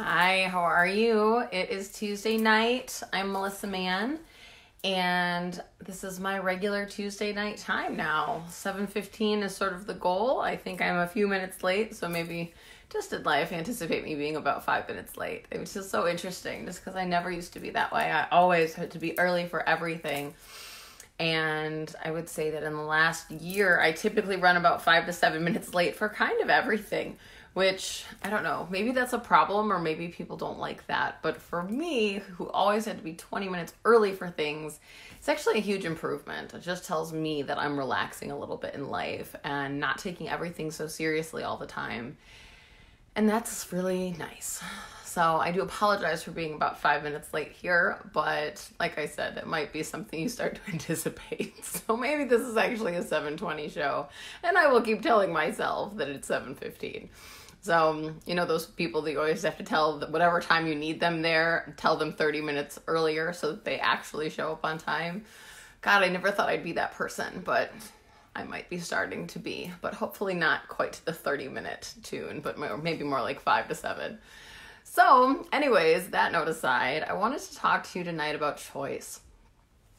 Hi, how are you? It is Tuesday night. I'm Melissa Mann, and this is my regular Tuesday night time now. 7:15 is sort of the goal. I think I'm a few minutes late, so maybe just in life anticipate me being about 5 minutes late. It was just so interesting, just because I never used to be that way. I always had to be early for everything. And I would say that in the last year, I typically run about 5 to 7 minutes late for kind of everything, which I don't know, maybe that's a problem or maybe people don't like that. But for me, who always had to be 20 minutes early for things, it's actually a huge improvement. It just tells me that I'm relaxing a little bit in life and not taking everything so seriously all the time. And that's really nice. So I do apologize for being about 5 minutes late here, but like I said, it might be something you start to anticipate. So maybe this is actually a 7:20 show, and I will keep telling myself that it's 7:15. So, you know, those people that you always have to tell that whatever time you need them there, tell them 30 minutes earlier so that they actually show up on time. God, I never thought I'd be that person, but I might be starting to be, but hopefully not quite to the 30-minute tune, but maybe more like 5 to 7. So anyways, that note aside, I wanted to talk to you tonight about choice.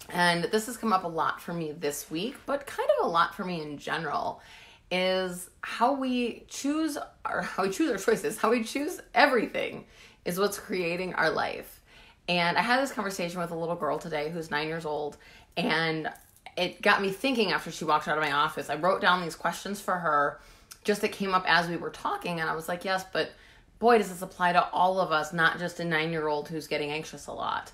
And this has come up a lot for me this week, but kind of a lot for me in general, is how we choose our choices, how we choose everything is what's creating our life. And I had this conversation with a little girl today who's 9 years old, and it got me thinking after she walked out of my office. I wrote down these questions for her just that came up as we were talking, and I was like, yes, but boy, does this apply to all of us, not just a 9-year-old who's getting anxious a lot.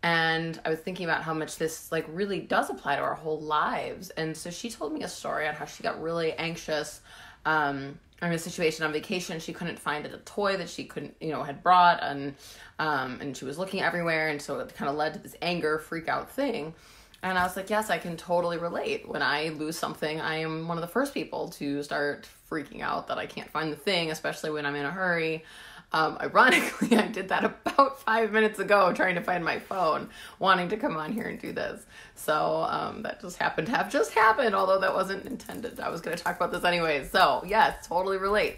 And I was thinking about how much this really does apply to our whole lives. And so she told me a story on how she got really anxious in a situation on vacation. She couldn't find a toy that she had brought, and she was looking everywhere, and so it kind of led to this anger, freak out thing. And I was like, yes, I can totally relate. When I lose something, I am one of the first people to start freaking out that I can't find the thing, especially when I'm in a hurry. Ironically, I did that about 5 minutes ago, trying to find my phone, wanting to come on here and do this. So that just happened to have just happened, although that wasn't intended. I was going to talk about this anyways. So yes, totally relate.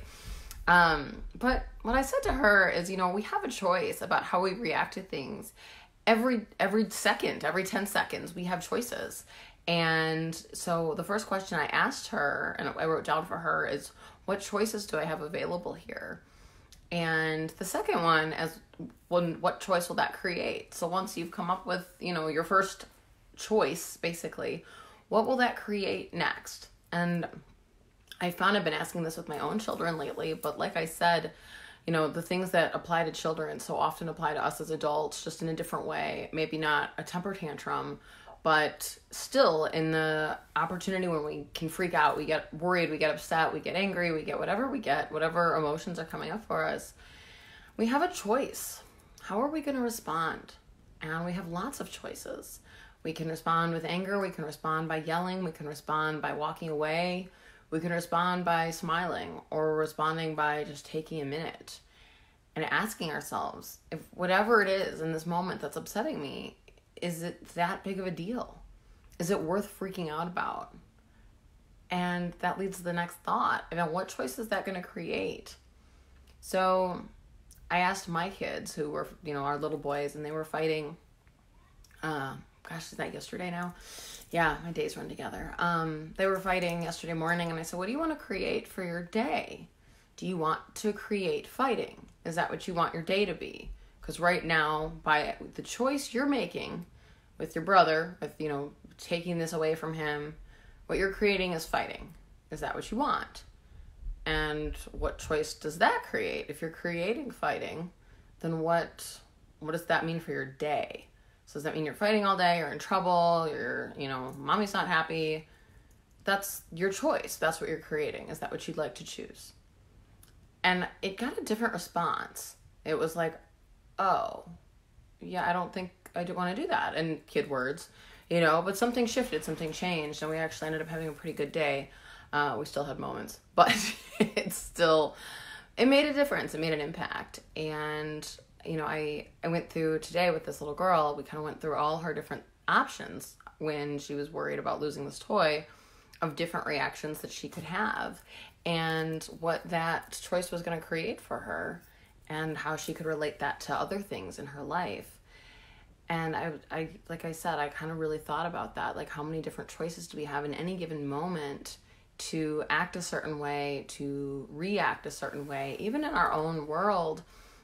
But what I said to her is, we have a choice about how we react to things. Every second, every 10 seconds, we have choices. And so the first question I asked her, and I wrote down for her, is what choices do I have available here? And the second one is, what choice will that create? So once you've come up with, your first choice, basically, what will that create next? And I found I've been asking this with my own children lately, but like I said, the things that apply to children so often apply to us as adults, just in a different way. Maybe not a temper tantrum, but still in the opportunity when we can freak out, we get worried, we get upset, we get angry, we get whatever emotions are coming up for us. We have a choice. How are we going to respond? And we have lots of choices. We can respond with anger, we can respond by yelling, we can respond by walking away, we can respond by smiling, or responding by just taking a minute and asking ourselves, if whatever it is in this moment that's upsetting me, is it that big of a deal? Is it worth freaking out about? And that leads to the next thought. What choice is that going to create? So I asked my kids, who were, our little boys, and they were fighting. Is that yesterday now? Yeah, my days run together. They were fighting yesterday morning, and I said, what do you want to create for your day? Do you want to create fighting? Is that what you want your day to be? Because right now, by the choice you're making with your brother, with, taking this away from him, what you're creating is fighting. Is that what you want? And what choice does that create? If you're creating fighting, then what does that mean for your day? So does that mean you're fighting all day, you're in trouble, mommy's not happy? That's your choice. That's what you're creating. Is that what you'd like to choose? And it got a different response. It was like, oh, yeah, I don't think I do want to do that. And kid words, but something shifted, something changed, and we actually ended up having a pretty good day. We still had moments, but it made a difference. It made an impact. And I went through today with this little girl, we kind of went through all her different options when she was worried about losing this toy, of different reactions that she could have and what that choice was going to create for her. and how she could relate that to other things in her life. And I like I said, I kind of really thought about that. Like, how many different choices do we have in any given moment to act a certain way, to react a certain way, even in our own world,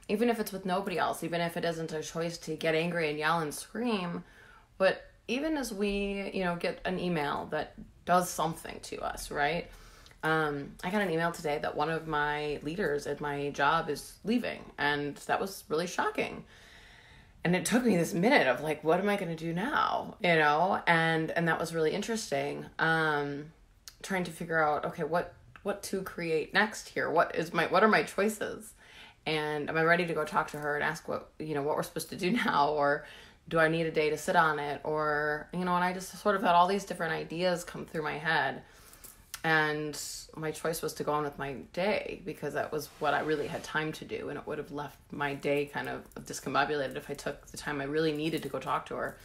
even if it's with nobody else, even if it isn't a choice to get angry and yell and scream. But even as we, get an email that does something to us, right? I got an email today that one of my leaders at my job is leaving, and that was really shocking. And it took me this minute of like, what am I going to do now? And that was really interesting. Trying to figure out, okay, what to create next here? What are my choices? And am I ready to go talk to her and ask what we're supposed to do now? Or do I need a day to sit on it? Or, and I just sort of had all these different ideas come through my head. And my choice was to go on with my day because that was what I really had time to do. And it would have left my day kind of discombobulated if I took the time I really needed to go talk to her.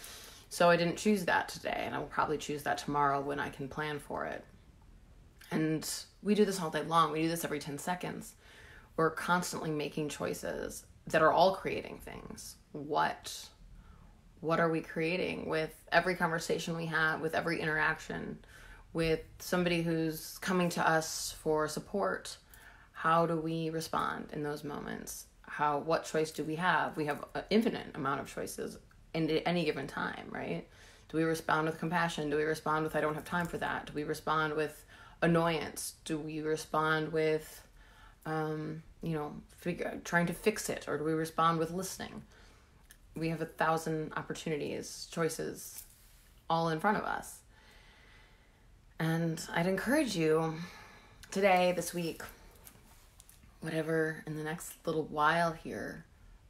So I didn't choose that today. And I will probably choose that tomorrow when I can plan for it. And we do this all day long. We do this every 10 seconds. We're constantly making choices that are all creating things. What are we creating with every conversation we have, with every interaction, with somebody who's coming to us for support? How do we respond in those moments? What choice do we have? We have an infinite amount of choices in any given time, right? Do we respond with compassion? Do we respond with, I don't have time for that? Do we respond with annoyance? Do we respond with, trying to fix it? Or do we respond with listening? We have 1,000 opportunities, choices, all in front of us. And I'd encourage you today, this week, whatever, in the next little while here,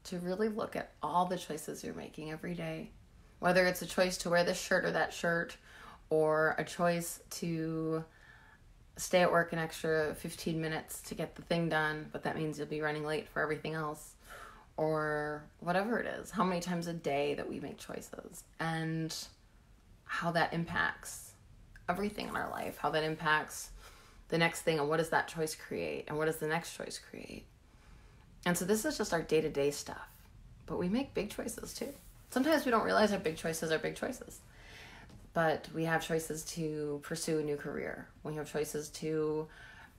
to really look at all the choices you're making every day. Whether it's a choice to wear this shirt or that shirt, or a choice to stay at work an extra 15 minutes to get the thing done, but that means you'll be running late for everything else, or whatever it is, how many times a day that we make choices, and how that impacts everything in our life, how that impacts the next thing, and what does that choice create, and what does the next choice create. And so this is just our day-to-day stuff, but we make big choices too. Sometimes we don't realize our big choices are big choices, but we have choices to pursue a new career. We have choices to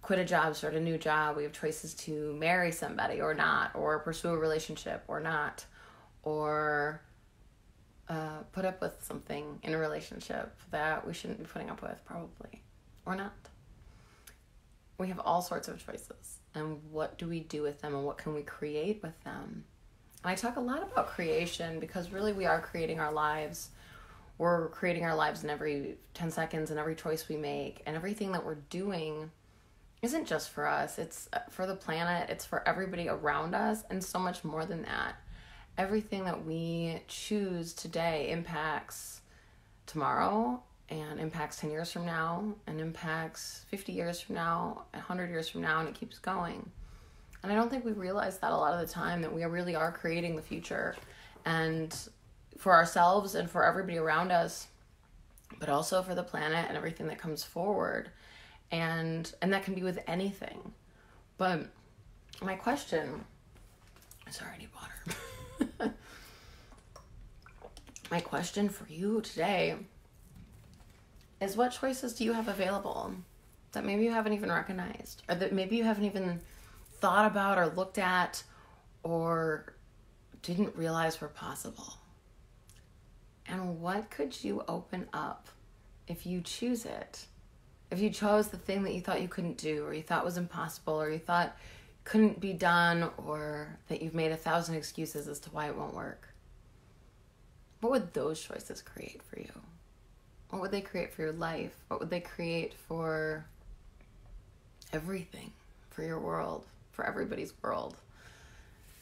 quit a job, start a new job. We have choices to marry somebody or not, or pursue a relationship or not, or put up with something in a relationship that we shouldn't be putting up with, probably, or not. We have all sorts of choices, and what do we do with them, and what can we create with them? And I talk a lot about creation because really we are creating our lives. We're creating our lives in every 10 seconds, and every choice we make, and everything that we're doing isn't just for us. It's for the planet. It's for everybody around us, and so much more than that. Everything that we choose today impacts tomorrow, and impacts 10 years from now, and impacts 50 years from now, 100 years from now, and it keeps going. And I don't think we realize that a lot of the time, that we really are creating the future, and for ourselves and for everybody around us, but also for the planet and everything that comes forward. And that can be with anything. But my question, sorry, I need water. My question for you today is, what choices do you have available that maybe you haven't even recognized, or that maybe you haven't even thought about or looked at or didn't realize were possible? And what could you open up if you choose it? If you chose the thing that you thought you couldn't do, or you thought was impossible, or you thought couldn't be done, or that you've made 1,000 excuses as to why it won't work, what would those choices create for you? What would they create for your life? What would they create for everything, for your world, for everybody's world?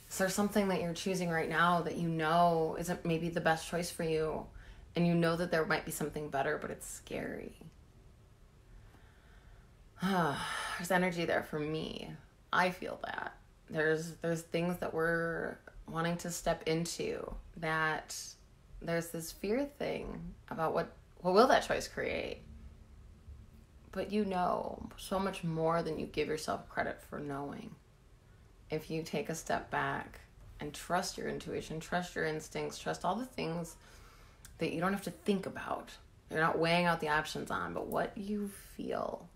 Is there something that you're choosing right now that you know isn't maybe the best choice for you, and you know that there might be something better, but it's scary? There's energy there for me. I feel that. There's things that we're wanting to step into, that there's this fear thing about what will that choice create? But you know so much more than you give yourself credit for knowing. if you take a step back and trust your intuition, trust your instincts, trust all the things that you don't have to think about. You're not weighing out the options on, but what you feel.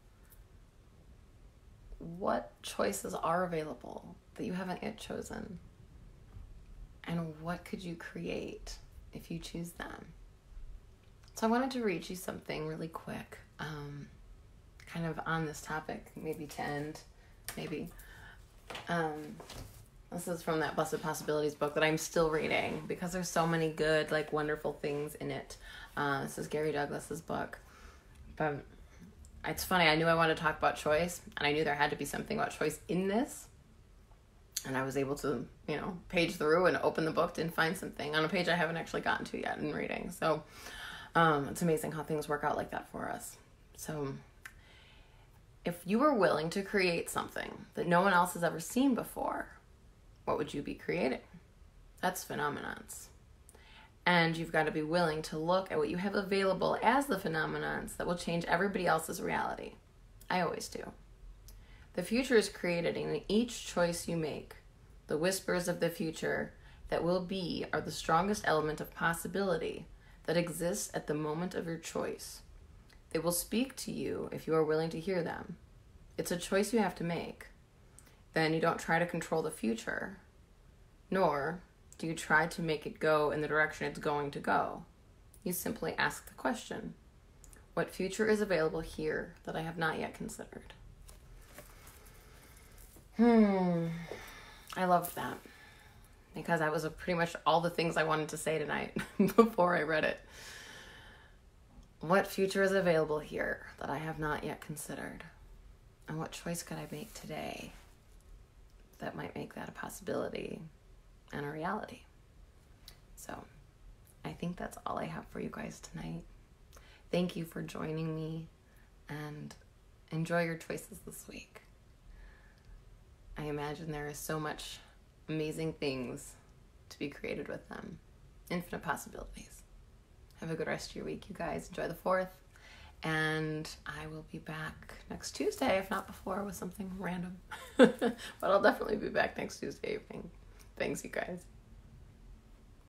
What choices are available that you haven't yet chosen? And what could you create if you choose them? So I wanted to read you something really quick, kind of on this topic, maybe to end, maybe. This is from that Blessed Possibilities book that I'm still reading because there's so many good, like, wonderful things in it. This is Gary Douglas's book. But it's funny, I knew I wanted to talk about choice, and I knew there had to be something about choice in this. And I was able to, page through and open the book and find something on a page I haven't actually gotten to yet in reading. So it's amazing how things work out like that for us. So if you were willing to create something that no one else has ever seen before, what would you be creating? That's phenomenons. And you've got to be willing to look at what you have available as the phenomenons that will change everybody else's reality. I always do. The future is created in each choice you make. The whispers of the future that will be are the strongest element of possibility that exists at the moment of your choice. They will speak to you if you are willing to hear them. It's a choice you have to make. Then you don't try to control the future, nor do you try to make it go in the direction it's going to go. You simply ask the question, what future is available here that I have not yet considered? I loved that because that was pretty much all the things I wanted to say tonight before I read it. What future is available here that I have not yet considered? And what choice could I make today that might make that a possibility and a reality? So I think that's all I have for you guys tonight. Thank you for joining me, and enjoy your choices this week. I imagine there is so much amazing things to be created with them. Infinite possibilities. Have a good rest of your week, you guys. Enjoy the 4th. And I will be back next Tuesday, if not before, with something random. But I'll definitely be back next Tuesday evening. Thanks, you guys.